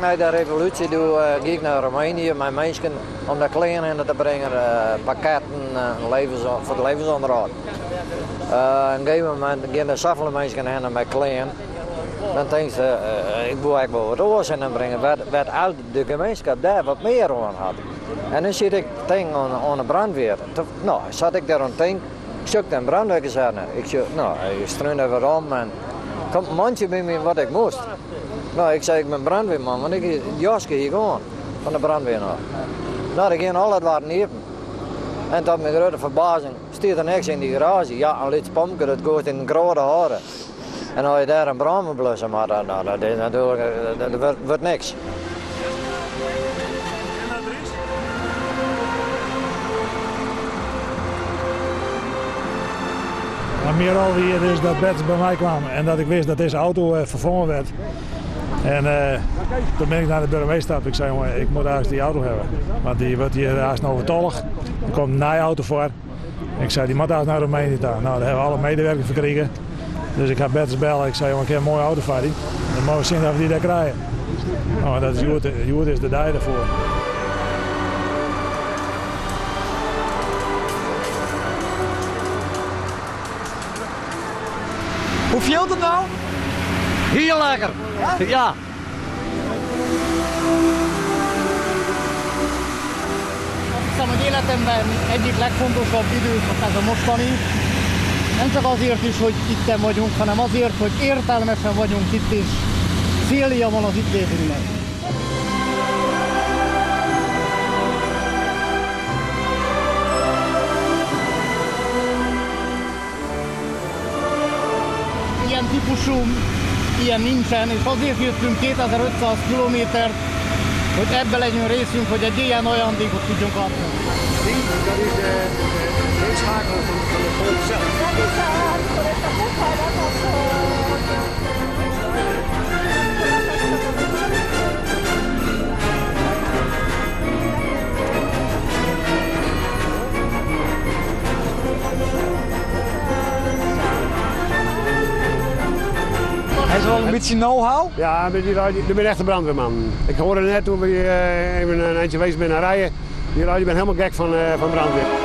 na de revolutie ging ik naar Roemenië met mensen om de kleren in te brengen, pakketten voor de levensonderhoud. Op een gegeven moment gaan zoveel mensen heen met kleren. Dan denk ze, ik wil eigenlijk wel wat oors in brengen, wat al de gemeenschap daar wat meer aan had. En dan zit ik tegen aan de brandweer. Nou, zat ik daar aan tegen, ik zoek de brandweerkazerne. Ik zei, nou, je struint er weer om en komt een mandje bij me wat ik moest. Nou, ik zei, ik ben brandweerman, want ik Joske hier gewoon van de brandweer nog. Nou, die gingen al het water neer. En tot mijn grote verbazing stiert er niks in die garage. Ja, een licht pompje, dat gaat in grote haren. En als je daar een brand moet blussen, maar dat wordt niks. Maar meer alweer is dat Bert bij mij kwam en dat ik wist dat deze auto vervangen werd. En toen ben ik naar de burgemeester. Ik zei, jongen, ik moet eigenlijk die auto hebben. Want die wordt hier haast overtollig. Er komt een auto voor. Ik zei, die moet eigenlijk naar Roemenië gaan. Nou, daar hebben we alle medewerkers verkregen. Dus ik ga Bert bellen. Ik zei, jongen, ik heb een mooie auto voor die. Dan mogen we zien dat we die daar krijgen. Nou, dat is Joert is de dij daarvoor. Hoe viel het nou? Heel lekker. Ja. Szóval az életemben egyik legfontosabb időszak ez a mostani. Nem csak azért is, hogy itten vagyunk, hanem azért, hogy értelmesen vagyunk itt és célja van az itt létünknek. Ilyen típusú, ilyen nincsen, és azért jöttünk 2500 kilométert, hogy ebbe legyen részünk, hogy egy ilyen ajándékot tudjunk adni. Dat is de schakel van de volk zelf. Dat is voor het kapot, dat was Hij is wel een beetje know-how. Ja, ik ben echt een brandweerman. Ik hoorde net toen we even een eindje geweest zijn naar rijden. Je bent helemaal gek van brandweer.